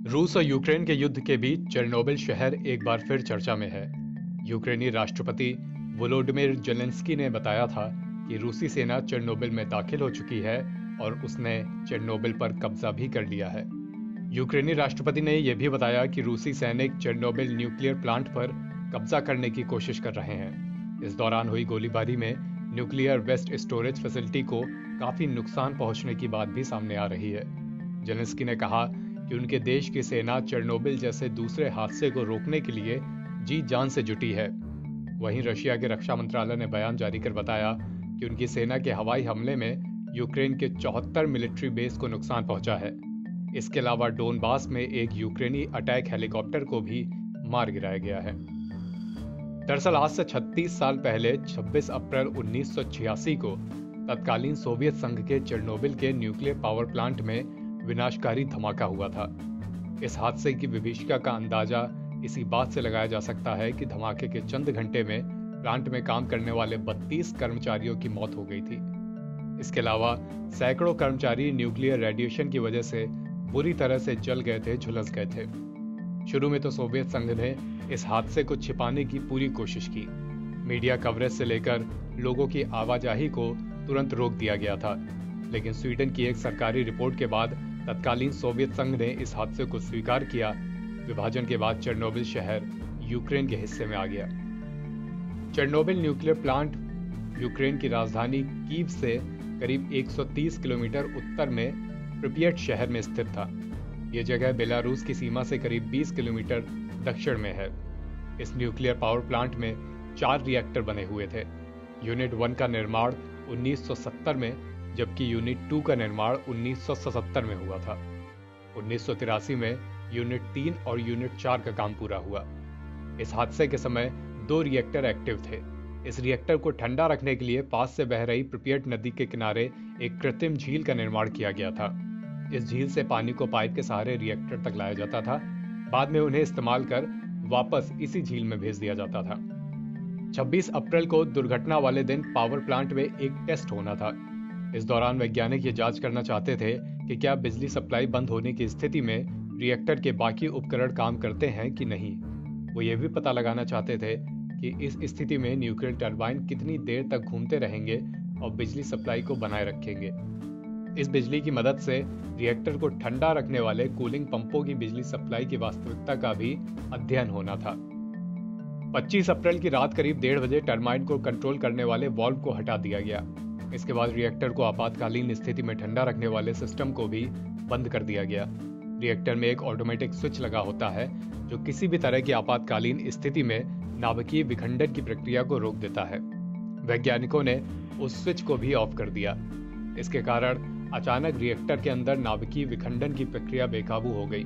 रूस और यूक्रेन के युद्ध के बीच चेरनोबिल शहर एक बार फिर चर्चा में है। यूक्रेनी राष्ट्रपति वोलोडिमिर जेलेंस्की ने बताया था कि रूसी सेना चेरनोबिल में दाखिल हो चुकी है और उसने चेरनोबिल पर कब्जा भी कर लिया है। यूक्रेनी राष्ट्रपति ने यह भी बताया कि रूसी सैनिक चेरनोबिल न्यूक्लियर प्लांट पर कब्जा करने की कोशिश कर रहे हैं। इस दौरान हुई गोलीबारी में न्यूक्लियर वेस्ट स्टोरेज फैसिलिटी को काफी नुकसान पहुंचने की बात भी सामने आ रही है। जेलेंस्की ने कहा कि उनके देश की सेना चेरनोबिल जैसे दूसरे हादसे को रोकने के लिए जी जान से जुटी है। वहीं रशिया के रक्षा मंत्रालय ने बयान जारी कर बताया कि उनकी सेना के हवाई हमले में यूक्रेन के 74 मिलिट्री बेस को नुकसान पहुंचा है। इसके अलावा डोनबास में एक यूक्रेनी अटैक हेलीकॉप्टर को भी मार गिराया गया है। दरअसल आज से 36 साल पहले 26 अप्रैल 1986 को तत्कालीन सोवियत संघ के चेरनोबिल के न्यूक्लियर पावर प्लांट में विनाशकारी धमाका हुआ था। इस हादसे की विभीषिका का अंदाजा इसी बात से लगाया जा सकता है कि धमाके के चंद घंटे में प्लांट में काम करने वाले 32 कर्मचारियों की मौत हो गई थी। इसके अलावा सैकड़ों कर्मचारी न्यूक्लियर रेडिएशन की वजह से बुरी तरह से जल गए थे, झुलस गए थे। शुरू में तो सोवियत संघ ने इस हादसे को छिपाने की पूरी कोशिश की। मीडिया कवरेज से लेकर लोगों की आवाजाही को तुरंत रोक दिया गया था, लेकिन स्वीडन की एक सरकारी रिपोर्ट के बाद तत्कालीन सोवियत संघ ने इस हादसे को स्वीकार किया। विभाजन के बाद चेरनोबिल शहर यूक्रेन के हिस्से में आ गया। चेरनोबिल न्यूक्लियर प्लांट यूक्रेन की राजधानी कीव से करीब 130 किलोमीटर उत्तर में प्रिपियट शहर में स्थित था। यह जगह बेलारूस की सीमा से करीब 20 किलोमीटर दक्षिण में है। इस न्यूक्लियर पावर प्लांट में 4 रिएक्टर बने हुए थे। यूनिट 1 का निर्माण 1970 में, जबकि यूनिट 2 का निर्माण 1977 में हुआ था। 1983 में यूनिट 3 और यूनिट 4 का काम पूरा हुआ। इस हादसे के समय 2 रिएक्टर एक्टिव थे। इस रिएक्टर को ठंडा रखने के लिए पास से बह रही प्रिपियट नदी के किनारे एक कृत्रिम झील का निर्माण किया गया था। इस झील से पानी को पाइप के सहारे रिएक्टर तक लाया जाता था। बाद में उन्हें इस्तेमाल कर वापस इसी झील में भेज दिया जाता था। 26 अप्रैल को दुर्घटना वाले दिन पावर प्लांट में एक टेस्ट होना था। इस दौरान वैज्ञानिक ये जांच करना चाहते थे कि क्या बिजली सप्लाई बंद होने की स्थिति में रिएक्टर के बाकी उपकरण काम करते हैं कि नहीं। वो ये भी पता लगाना चाहते थे कि इस स्थिति में न्यूक्लियर टरबाइन कितनी देर तक घूमते रहेंगे और बिजली सप्लाई को बनाए रखेंगे। इस बिजली की मदद से रिएक्टर को ठंडा रखने वाले कूलिंग पंपों की बिजली सप्लाई की वास्तविकता का भी अध्ययन होना था। 25 अप्रैल की रात करीब 1:30 बजे टरबाइन को कंट्रोल करने वाले वाल्व को हटा दिया गया। इसके बाद रिएक्टर को आपातकालीन स्थिति में ठंडा रखने वाले सिस्टम को भी बंद कर दिया गया। रिएक्टर में एक ऑटोमेटिक स्विच लगा होता है जो किसी भी तरह की आपातकालीन स्थिति में नाभिकीय विखंडन की प्रक्रिया को रोक देता है। वैज्ञानिकों ने उस स्विच को भी ऑफ कर दिया। इसके कारण अचानक रिएक्टर के अंदर नाभिकीय विखंडन की प्रक्रिया बेकाबू हो गई।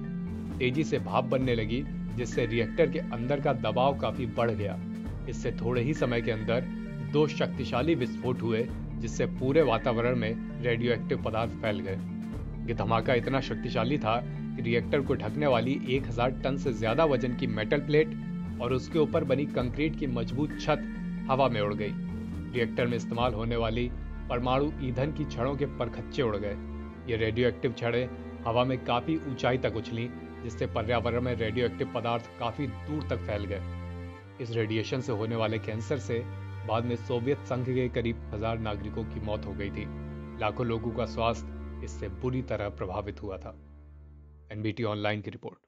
तेजी से भाप बनने लगी, जिससे रिएक्टर के अंदर का दबाव काफी बढ़ गया। इससे थोड़े ही समय के अंदर 2 शक्तिशाली विस्फोट हुए, जिससे पूरे वातावरण में रेडियो एक्टिव पदार्थ फैल गए। ये धमाका इतना शक्तिशाली था कि रिएक्टर को ढकने वाली 1000 टन से ज्यादा वजन की मेटल प्लेट और उसके ऊपर बनी कंक्रीट की मजबूत छत हवा में उड़ गई। रिएक्टर में इस्तेमाल होने वाली परमाणु ईंधन की छड़ों के परखच्चे उड़ गए। ये रेडियो एक्टिव छड़ें हवा में काफी ऊंचाई तक उछली, जिससे पर्यावरण में रेडियो एक्टिव पदार्थ काफी दूर तक फैल गए। इस रेडिएशन से होने वाले कैंसर से बाद में सोवियत संघ के करीब 1000 नागरिकों की मौत हो गई थी। लाखों लोगों का स्वास्थ्य इससे बुरी तरह प्रभावित हुआ था। एनबीटी ऑनलाइन की रिपोर्ट।